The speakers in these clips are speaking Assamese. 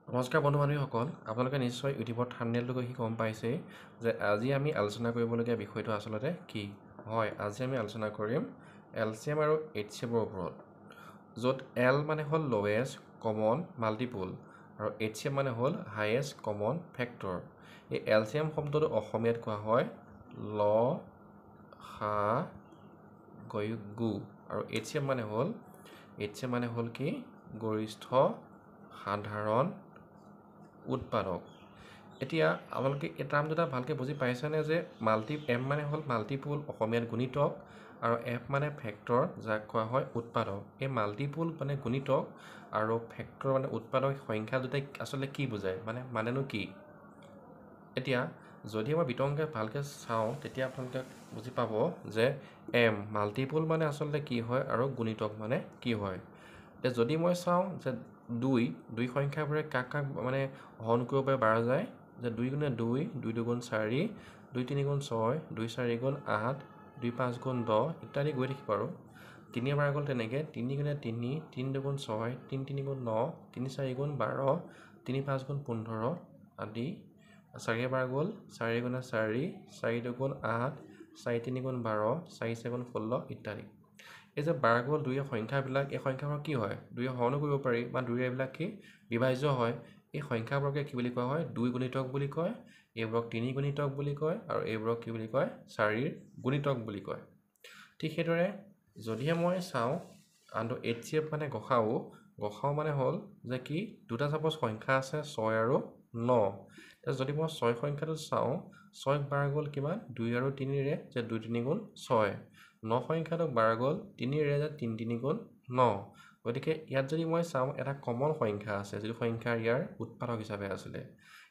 নমস্কাৰ বন্ধু বান্ধৱীসকল, আপোনালোকে নিশ্চয় ইউটিউবৰ থাম্বনেইলটো দেখি গম পাইছেই যে আজি আমি আলোচনা কৰিবলগীয়া বিষয়টো আচলতে কি হয়। আজি আমি আলোচনা কৰিম এলচিএম আৰু এইচচিএফৰ ওপৰত, য'ত এল মানে হ'ল লৱেষ্ট কমন মাল্টিপুল আৰু এইচচিএফ মানে হ'ল হাইয়েষ্ট কমন ফেক্টৰ। এই এলচিএম শব্দটো অসমীয়াত কোৱা হয় ল সা গু আৰু এইচচিএফ মানে হ'ল কি গৰিষ্ঠ সাধাৰণ উৎপাদক। এতিয়া আপোনালোকে এই টাৰ্ম দুটা ভালকৈ বুজি পাইছেনে যে এম মানে হ'ল মাল্টিপুল অসমীয়াত গুণিতক আৰু এফ মানে ফেক্টৰ যাক কোৱা হয় উৎপাদক। এই মাল্টিপুল মানে গুণিতক আৰু ফেক্টৰ মানে উৎপাদক সংখ্যা দুটাই আচলতে কি বুজায় মানেনো কি। এতিয়া যদি মই বিতংকে ভালকৈ চাওঁ তেতিয়া আপোনালোকে বুজি পাব যে এম মাল্টিপুল মানে আচলতে কি হয় আৰু গুণিতক মানে কি হয়। এতিয়া যদি মই চাওঁ যে দুই সংখ্যাবোৰে কাক মানে হৰণ কৰিব পাৰে 12 যায়, যে 2 গুণে 2, 2 দুগুণ 4, 2 তিনি গুণ 6, 2 4 গুণ 8, 2 5 গুণ 10 ইত্যাদি গৈ থাকিব। আৰু 3 বাৰ গ'ল তেনেকৈ 3 গুণে 3, 3 দুগুণ 6, 3 তিনি গুণ 9, 3 4 গুণ 12, 3 5 গুণ 15 আদি। 4 বাৰ গ'ল 4 গুণে 4, 4 দুগুণ 8, 4 তিনি গুণ 12, 4 4 গুণ 16 ইত্যাদি। এই যে বাৰ গ'ল 2 সংখ্যাবিলাক, এই সংখ্যাবোৰ কি হয় 2 হৰণো কৰিব পাৰি বা 2 এইবিলাক কি বিভাজ্য হয়। এই সংখ্যাবোৰকে কি বুলি কোৱা হয় 2 গুণিতক বুলি কয়, এইবোৰক 3 গুণিতক বুলি কয় আৰু এইবোৰক কি বুলি কয় 4 গুণিতক বুলি কয়। ঠিক সেইদৰে যদিহে মই চাওঁ আনটো এইচচিএফ মানে গসাও মানে হ'ল যে কি দুটা চাপ'জ সংখ্যা আছে 6 আৰু 9। যদি মই 6 সংখ্যাটো চাওঁ 6 বাৰ গ'ল কিমান 2 আৰু 3ৰে যে 2 তিনি গুণ 6, 9 সংখ্যাটোক বাৰ গ'ল 3ৰে যে 3 তিনি গুণ 9। গতিকে ইয়াত যদি মই চাওঁ এটা কমন সংখ্যা আছে যিটো সংখ্যা ইয়াৰ উৎপাদক হিচাপে আছিলে,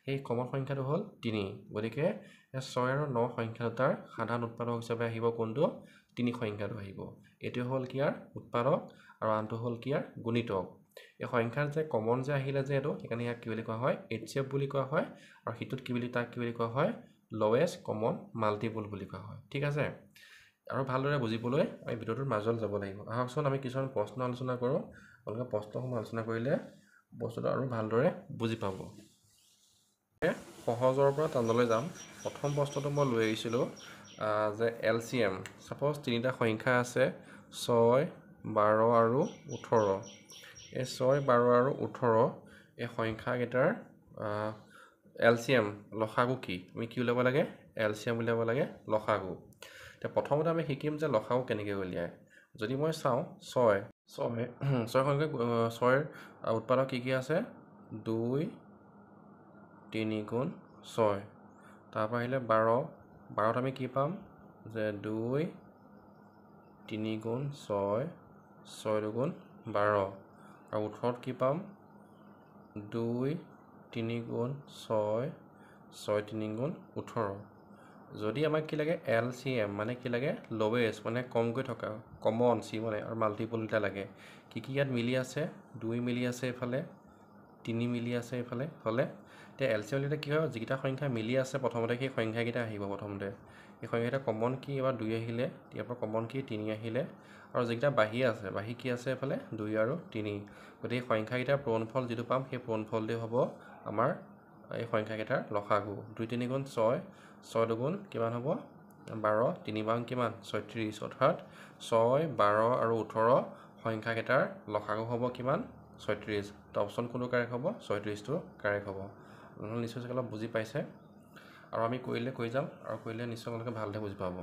সেই কমন সংখ্যাটো হ'ল 3। গতিকে 6 আৰু 9 সংখ্যা দুটাৰ সাধাৰণ উৎপাদক হিচাপে আহিব কোনটো 3 সংখ্যাটো আহিব। এইটো হ'ল কি ইয়াৰ উৎপাদক আৰু আনটো হ'ল কি ইয়াৰ গুণিতক। এই সংখ্যাৰ যে কমন যে আহিলে যে এইটো সেইকাৰণে ইয়াক কি বুলি কোৱা হয় এইচচিএফ বুলি কোৱা হয়, আৰু সিটোত তাক কি বুলি কোৱা হয় লৱেষ্ট কমন মাল্টিপুল বুলি কোৱা হয়। ঠিক আছে, আৰু ভালদৰে বুজিবলৈ আমি ভিডিঅ'টোৰ মাজলৈ যাব লাগিব। আহকচোন আমি কিছুমান প্ৰশ্ন আলোচনা কৰোঁ। আপোনালোকে প্ৰশ্নসমূহ আলোচনা কৰিলে বস্তুটো আৰু ভালদৰে বুজি পাব। সহজৰ পৰা টানলৈ যাম। প্ৰথম প্ৰশ্নটো মই লৈ আহিছিলোঁ যে এলচিএম ছাপ'জ তিনিটা সংখ্যা আছে 6, 12 আৰু 18। এই 6, 12 আৰু 18 এই সংখ্যাকেইটাৰ এলচিএম লসাগু কি আমি কি উলিয়াব লাগে এলচিএম উলিয়াব লাগে লসাগু। এতিয়া প্ৰথমতে আমি শিকিম যে লসাগু কেনেকৈ উলিয়ায়। যদি মই চাওঁ 6 সংখ্যা 6ৰ উৎপাদক কি আছে 2 3 গুণ 6। তাৰপৰা আহিলে 12ত আমি কি পাম যে 2 3 গুণ 6, 6 দুগুণ 12। আৰু 18ত কি পাম 2 3 গুণ 6, 6 তিনি গুণ 18। যদি আমাক কি লাগে এলচিএম মানে কি লাগে লৱেষ্ট মানে কমকৈ থকা কমন চি মানে আৰু মাল্টিপুল দুটা লাগে। কি ইয়াত মিলি আছে 2 মিলি আছে এইফালে, 3 মিলি আছে এইফালে হ'লে। এতিয়া এলচিএম উলিয়ালে কি হয় যিকেইটা সংখ্যা মিলি আছে প্ৰথমতে সেই সংখ্যাকেইটা আহিব। প্ৰথমতে এই সংখ্যাকেইটা কমন কি এবাৰ 2 আহিলে, ইয়াৰ পৰা কমন কি 3 আহিলে, আৰু যিকেইটা বাঢ়ি কি আছে এইফালে 2 আৰু 3। গতিকে সংখ্যাকেইটাৰ পূৰণফল যিটো পাম সেই পূৰণফলটোৱে হ'ব আমাৰ এই সংখ্যাকেইটাৰ লসাগু। 2 3 গুণ 6, 6 দুগুণ কিমান হ'ব 12, 3 বাৰ কিমান 36, অৰ্থাৎ 6, 12 আৰু 18 সংখ্যাকেইটাৰ লসাগু হ'ব কিমান 36। তো অপশ্যন কোনটো কাৰেক্ট হ'ব 36টো কাৰেক্ট হ'ব। আপোনালোকে নিশ্চয় চাগে অলপ বুজি পাইছে, আৰু আমি কৰি যাম আৰু কৰিলে নিশ্চয় আপোনালোকে ভালদৰে বুজি পাব।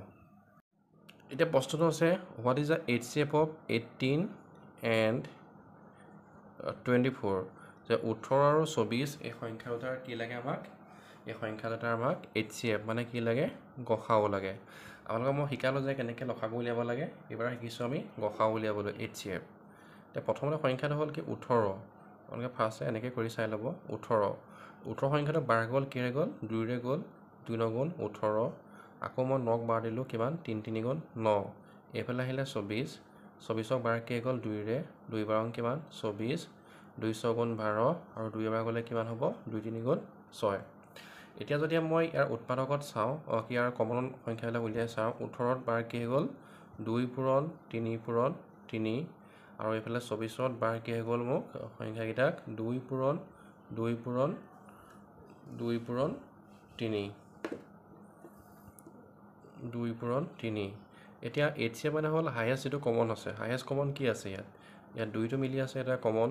এতিয়া প্ৰশ্নটো আছে what is the HCF of 18 and 24। যে 18 আৰু 24 এই সংখ্যা দুটাৰ কি লাগে আমাক এই সংখ্যা দুটাৰ আমাক এইচচিএফ মানে কি লাগে গসাও লাগে। আপোনালোকক মই শিকালোঁ যে কেনেকৈ লসাগু উলিয়াব লাগে, এইবাৰ শিকিছোঁ আমি গসাও উলিয়াবলৈ এইচচিএফ। এতিয়া প্ৰথমতে সংখ্যাটো হ'ল কি 18। আপোনালোকে ফাৰ্ষ্টে এনেকৈ কৰি চাই ল'ব 18 সংখ্যাটো বাৰ গ'ল কিৰে গ'ল 2ৰে গ'ল, 2 9 গুণ 18। আকৌ মই 9ক বাৰ দিলোঁ কিমান 3 3 গুণ 9। এইফালে আহিলে 24ক বাৰ কিৰে গ'ল 2ৰে, 2 বাৰ কিমান 24, 2 6 গুণ 12 আৰু 2 বাৰ গ'লে কিমান হ'ব 2 3 গুণ 6। এতিয়া যদি মই ইয়াৰ উৎপাদকত চাওঁ ইয়াৰ কমন সংখ্যাবিলাক উলিয়াই চাওঁ 18ত বাৰ কি হৈ গ'ল 2 পূৰণ 3 পূৰণ 3, আৰু এইফালে 24ত বাৰ কি হৈ গ'ল মোক সংখ্যাকেইটাক 2 পূৰণ 2 পূৰণ 3 2 পূৰণ 3 এতিয়া HCF মানে হ'ল হাইয়েষ্ট যিটো কমন আছে হাইয়েষ্ট কমন কি আছে ইয়াত 2টো মিলি আছে এটা কমন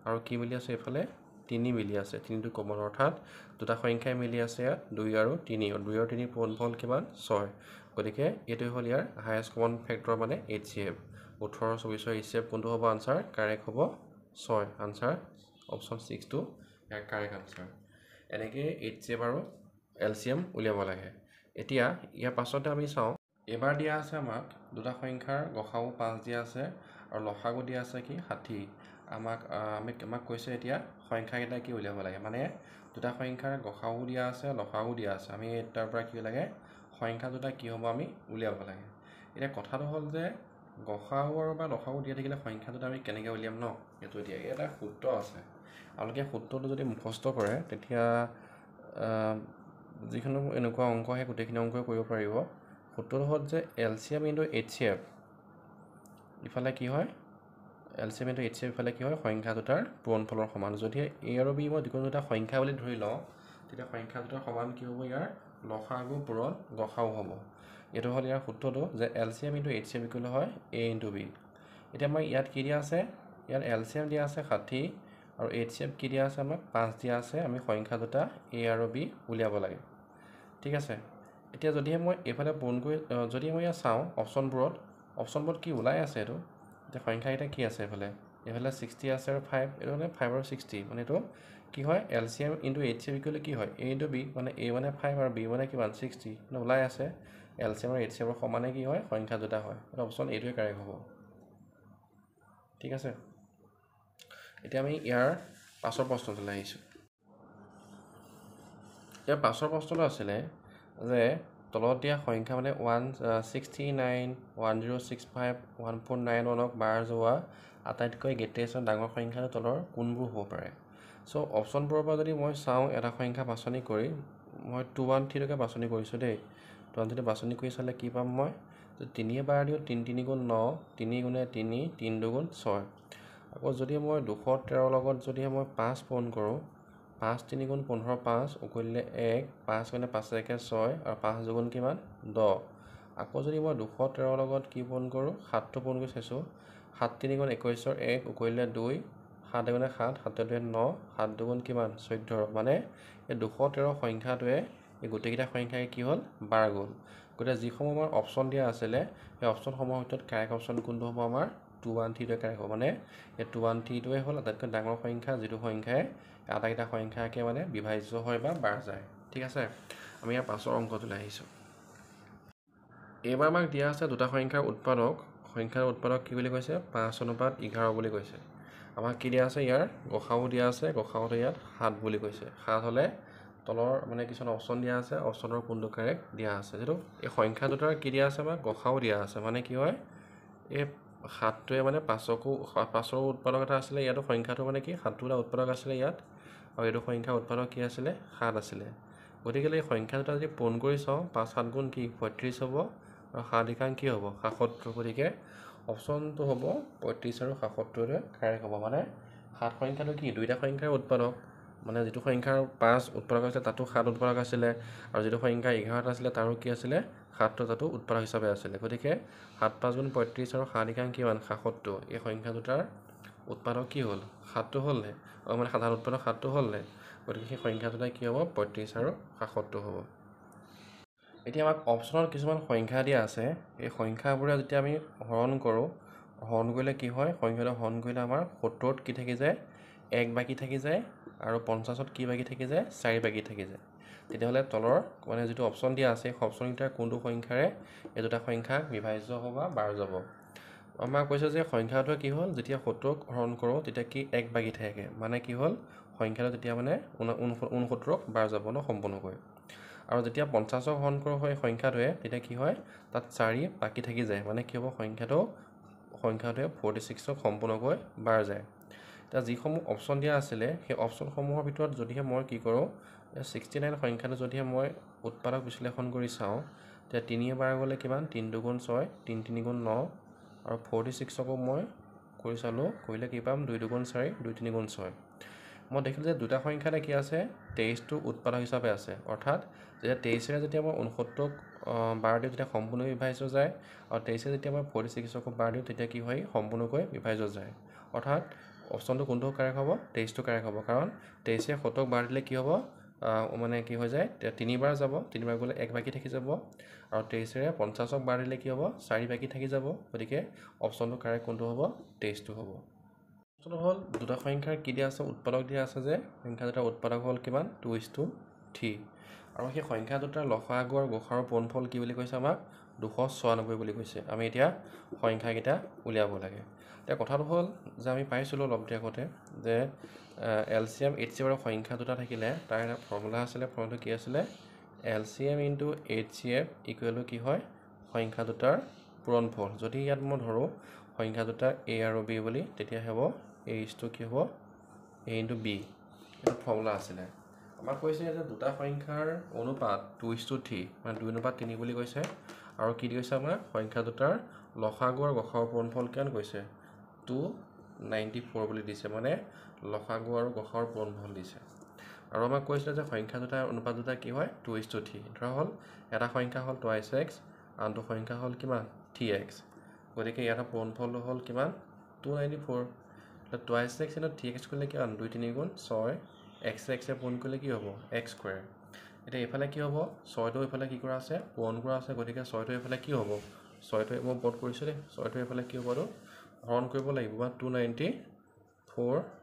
আৰু কি মিলি আছে এফালে 3 মিলি আছে 3টো কমন অৰ্থাৎ দুটা সংখ্যাই মিলি আছে ইয়াত 2 আৰু 3 2 আৰু 3 পূৰণফল কিমান 6 গতিকে এইটো হ'ল ইয়াৰ হাইয়েষ্ট কমন ফেক্টৰ মানে HCF 18 24 HCF কোনটো হ'ব আনসাৰ কাৰেক্ট হ'ব 6 আনসাৰ অপচন 6 টো ইয়াৰ কাৰেক্ট আনসাৰ এনেকৈ HCF আৰু LCM উলিয়াব লাগে এতিয়া ইয়াৰ পাছতে আমি চাওঁ এবাৰ দিয়া আছে আমাক দুটা সংখ্যাৰ গসাউ 5 দিয়া আছে আৰু লসাগু দিয়া আছে কি 60 আমাক কৈছে এতিয়া সংখ্যাকেইটা কি উলিয়াব লাগে মানে দুটা সংখ্যাৰ গসাউ দিয়া আছে লসাগু দিয়া আছে আমি তাৰ পৰা কি লাগে সংখ্যা দুটা কি হ'ব আমি উলিয়াব লাগে এতিয়া কথাটো হ'ল যে গসাউ আৰু বা লসাগু দিয়া থাকিলে সংখ্যা দুটা আমি কেনেকৈ উলিয়াম ন এইটো এতিয়া এটা সূত্ৰ আছে আপোনালোকে সূত্ৰটো যদি মুখস্থ কৰে তেতিয়া যিকোনো এনেকুৱা অংক আহে গোটেইখিনি অংকই কৰিব পাৰিব সূত্ৰটো হ'ল যে LCM into HCF ইফালে কি হয় LCM into HCF ইফালে কি হয় সংখ্যা দুটাৰ পূৰণফলৰ সমান যদি A আৰু B মই যিকোনো দুটা সংখ্যা বুলি ধৰি লওঁ তেতিয়া সংখ্যা দুটাৰ সমান কি হ'ব ইয়াৰ লসাগু পূৰণ গসাউ হ'ব এইটো হ'ল ইয়াৰ সূত্ৰটো যে LCM into HCF ইকুৱেল হয় A into B এতিয়া আমাৰ ইয়াত কি দিয়া আছে ইয়াত LCM দিয়া আছে 60 আৰু HCF কি দিয়া আছে আমাক 5 দিয়া আছে আমি সংখ্যা দুটা A আৰু B উলিয়াব লাগে ঠিক আছে এতিয়া যদিহে মই এফালে পূৰণ কৰি যদি মই ইয়াত চাওঁ অপশ্যনবোৰত কি ওলাই আছে এইটো এতিয়া সংখ্যাকেইটা কি আছে এফালে 60 আছে আৰু 5 এইটো মানে 5 আৰু 60 মানে এইটো কি হয় LCM into HCF ইকুৱেল কি হয় A into B মানে A মানে 5 আৰু B মানে কিমান 60 মানে ওলাই আছে LCM আৰু HCF সমানে কি হয় সংখ্যা দুটা হয় এটা অপশ্যন এইটোৱে কাৰেক্ট হ'ব ঠিক আছে এতিয়া আমি ইয়াৰ পাছৰ প্ৰশ্নটোলৈ আহিছোঁ ইয়াৰ পাছৰ প্ৰশ্নটো আছিলে যে তলত দিয়া সংখ্যা মানে 169 1065 1491ক বাৰ যোৱা আটাইতকৈ গ্ৰেটেষ্ট ডাঙৰ সংখ্যাটো তলৰ কোনবোৰ হ'ব পাৰে চ' অপশ্যনবোৰৰ পৰা যদি মই চাওঁ এটা সংখ্যা বাছনি কৰি মই 213 লৈকে বাছনি কৰিছোঁ দেই 213 বাছনি কৰি চালে কি পাম মই 3 বাৰ দিওঁ 3 3 গুণ 9 3 গুণে 3 3 দুগুণ 6 আকৌ যদি মই 213 লগত যদি মই 5 পূৰণ কৰোঁ 5 3 গুণ 15 5 উকলিলে 1 5 গুণে 5 1 6 আৰু 5 দুগুণ কিমান 10 আকৌ যদি মই 213 লগত কি পূৰণ কৰোঁ 7 টো পূৰণ কৰি চাইছোঁ 7 3 গুণ 21 1 উকলিলে 2 7 গুণে 7 7 2 9 7 দুগুণ কিমান 14 মানে এই 213 সংখ্যাটোৱে এই গোটেইকেইটা সংখ্যাই কি হ'ল বাৰ গ'ল গতিকে যিসমূহ আমাৰ অপশ্যন দিয়া আছিলে সেই অপশ্যনসমূহৰ ভিতৰত কাৰেক্ট অপশ্যন কোনটো হ'ব আমাৰ 213টোৱে কাৰেক্ট হ'ব মানে এই 213টোৱে হ'ল আটাইতকৈ ডাঙৰ সংখ্যা যিটো সংখ্যাই আটাইকেইটা সংখ্যাকে মানে বিভাজ্য হয় বা বাৰ যায় ঠিক আছে আমি ইয়াৰ পাছৰ অংকটোলৈ আহিছোঁ এইবাৰ আমাক দিয়া আছে দুটা সংখ্যাৰ উৎপাদক কি বুলি কৈছে 5:11 বুলি কৈছে আমাক কি দিয়া আছে ইয়াৰ গসাউ দিয়া আছে গসাউটো ইয়াত 7 বুলি কৈছে 7 হ'লে তলৰ মানে কিছুমান অপশ্যন দিয়া আছে অপশ্যনৰ কোনটো কাৰেক্ট দিয়া আছে যিটো এই সংখ্যা দুটাৰ কি দিয়া আছে আমাক গসাউ দিয়া আছে মানে কি হয় এই 7টোৱে মানে 5ৰ উৎপাদক এটা আছিলে ইয়াতো সংখ্যাটো মানে কি 7টো এটা উৎপাদক আছিলে ইয়াত আৰু এইটো সংখ্যা উৎপাদক কি আছিলে 7 আছিলে গতিকে এই সংখ্যা দুটা যদি পূৰণ কৰি চাওঁ 5 7 গুণ কি 35 হ'ব আৰু 7 একাং কি হ'ব 77 গতিকে অপশ্যনটো হ'ব 35 আৰু 77টোৱে কাৰেক্ট হ'ব মানে 7 সংখ্যাটো কি দুইটা সংখ্যাৰ উৎপাদক মানে যিটো সংখ্যাৰ 5 উৎপাদক আছিলে তাতো 7 উৎপাদক আছিলে আৰু যিটো সংখ্যা 11টা আছিলে তাৰো কি আছিলে 7টো তাতো উৎপাদক হিচাপে আছিলে গতিকে 7 5 গুণ 35 আৰু 7 একাং কিমান 77 এই সংখ্যা দুটাৰ উৎপাদক কি হ'ল 7টো হ'লনে মানে সাধাৰণ উৎপাদক 7টো হ'লনে গতিকে সেই সংখ্যা দুটা কি হ'ব 35 আৰু 77 হ'ব এতিয়া আমাক অপশ্যনত কিছুমান সংখ্যা দিয়া আছে এই সংখ্যাবোৰে যেতিয়া আমি হৰণ কৰোঁ হৰণ কৰিলে কি হয় সংখ্যাটো হৰণ কৰিলে আমাৰ 70ত কি থাকি যায় 1 বাকী থাকি যায় আৰু 50ত কি বাকী থাকি যায় 4 বাকী থাকি যায় তেতিয়াহ'লে তলৰ মানে যিটো অপশ্যন দিয়া আছে সেই অপশ্যনকেইটাৰ কোনটো সংখ্যাৰে এই দুটা সংখ্যা বিভাজ্য হ'ব বা বাৰ যাব আমাক কৈছে যে সংখ্যাটোৱে কি হ'ল যেতিয়া 70ক হৰণ কৰোঁ তেতিয়া কি 1 বাকী থাকে মানে কি হ'ল সংখ্যাটো তেতিয়া মানে 69ক বাৰ যাব ন সম্পূৰ্ণকৈ আৰু যেতিয়া 50ক হৰণ কৰোঁ হয় সংখ্যাটোৱে তেতিয়া কি হয় তাত 4 বাকী থাকি যায় মানে কি হ'ব সংখ্যাটোৱে 46ক সম্পূৰ্ণকৈ বাৰ যায় এতিয়া যিসমূহ অপশ্যন দিয়া আছিলে সেই অপশ্যনসমূহৰ ভিতৰত যদিহে মই কি কৰোঁ 69 সংখ্যাটো যদিহে মই উৎপাদক বিশ্লেষণ কৰি চাওঁ তেতিয়া 3 বাৰ গ'লে কিমান 3 2 গুণ 6 3 3 গুণ 9 আৰু 46কো মই কৰি চালোঁ কৰিলে কি পাম 2 2 গুণ 4 2 3 গুণ 6 মই দেখিলোঁ যে দুটা সংখ্যাতে কি আছে 23টো উৎপাদক হিচাপে আছে অৰ্থাৎ যেতিয়া 23ৰে যেতিয়া মই 69ক 12 দিওঁ তেতিয়া সম্পূৰ্ণকৈ বিভাজ্য যায় আৰু 23ৰে যেতিয়া মই 46ক 12 দিওঁ তেতিয়া কি হয় সম্পূৰ্ণকৈ বিভাজ্য যায় অৰ্থাৎ অপশ্যনটো কোনটো কাৰেক্ট হ'ব 23টো কাৰেক্ট হ'ব কাৰণ 23ৰে 70ক 12 দিলে কি হ'ব মানে কি হৈ যায় তিনিবাৰ যাব তিনিবাৰ গ'লে 1 বাকী থাকি যাব আৰু 23ৰে 50ক 12 দিলে কি হ'ব 4 বাকী থাকি যাব গতিকে অপশ্যনটো কাৰেক্ট কোনটো হ'ব 23টো হ'ব প্ৰশ্নটো হ'ল দুটা সংখ্যাৰ কি দিয়া আছে উৎপাদক দিয়া আছে যে সংখ্যা দুটাৰ উৎপাদক হ'ল কিমান 2:3 আৰু সেই সংখ্যা দুটাৰ লসাগু আৰু গসাগুৰ পূৰণফল কি বুলি কৈছে আমাক 296 বুলি কৈছে আমি এতিয়া সংখ্যাকেইটা উলিয়াব লাগে এতিয়া কথাটো হ'ল যে আমি পাইছিলোঁ অলপ দেৰি আগতে যে LCM HCF আৰু সংখ্যা দুটা থাকিলে তাৰ এটা ফৰ্মুলা আছিলে ফৰ্মুলাটো কি আছিলে LCM × HCF ইকুৱেল কি হয় সংখ্যা দুটাৰ পূৰণফল যদি ইয়াত মই ধৰোঁ সংখ্যা দুটা A আৰু B বুলি তেতিয়া হ'ব A কি হ'ব A × B এইটো ফৰ্মুলা আছিলে আমাক কৈছে যে দুটা সংখ্যাৰ অনুপাত 2:3 মানে 2:3 বুলি কৈছে আৰু কি কৈছে আমাৰ সংখ্যা দুটাৰ লসাগু আৰু গসাগুৰ পূৰণফল কিমান কৈছে 294 বুলি দিছে মানে লসাগু আৰু গসাগুৰ পূৰণফল দিছে আৰু আমাক কৈছিলে যে সংখ্যা দুটাৰ অনুপাত দুটা কি হয় 2:3 ধৰা হ'ল এটা সংখ্যা হ'ল 2x আনটো সংখ্যা হ'ল কিমান 3x গতিকে ইয়াৰ পূৰণফলটো হ'ল কিমান 294 2x × 3x কৰিলে কিমান 2 3 গুণ 6 x পূৰণ কৰিলে কি হ'ব x স্কোৱাৰ এতিয়া এইফালে কি হ'ব 6টো এইফালে কি কৰা আছে পূৰণ কৰা আছে গতিকে 6টো এইফালে কি হ'ব 6টো মই ওপৰত কৰিছোঁ দেই 6টো এইফালে কি হ'ব হৰণ কৰিব লাগিব বা 294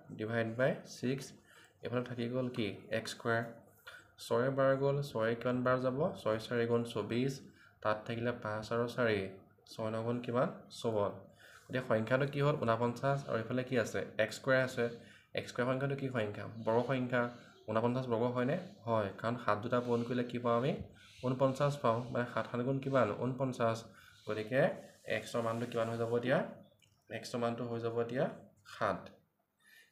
/ 6 এইফালে থাকি গ'ল কি x স্কোৱাৰ 6 বাৰ গ'ল 6 কিমান বাৰ যাব 6 4 গুণ 24 তাত থাকিলে 5 আৰু 4 6 9 গুণ কিমান 54 এতিয়া সংখ্যাটো কি হ'ল 49 আৰু এইফালে কি আছে x স্কোৱাৰ আছে x স্কোৱাৰ সংখ্যাটো কি সংখ্যা বৰ্গ সংখ্যা 49 বৰ্গ হয়নে হয় কাৰণ 7 দুটা পূৰণ কৰিলে কি পাওঁ আমি 49 পাওঁ মানে 7 7 গুণ কিমান 49 গতিকে x ৰ মানটো কিমান হৈ যাব এতিয়া x ৰ মানটো হৈ যাব এতিয়া 7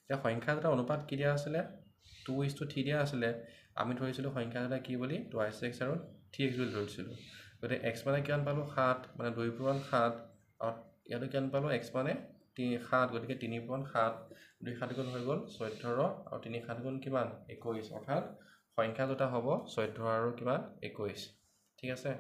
এতিয়া সংখ্যা দুটা অনুপাত কি দিয়া আছিলে 2:3 দিয়া আছিলে আমি ধৰিছিলোঁ সংখ্যা দুটা কি বুলি 2x আৰু 3x বুলি ধৰিছিলোঁ গতিকে x মানে কিমান পালোঁ 7 মানে 2 পূৰণ 7 আৰু ইয়াতো কিমান পালোঁ x মানে 7 গতিকে 3 পূৰণ 7 2 7 গুণ হৈ গ'ল 14 আৰু 3 7 গুণ কিমান 21 অৰ্থাৎ সংখ্যা দুটা হ'ব 14 আৰু কিমান 21 ঠিক আছে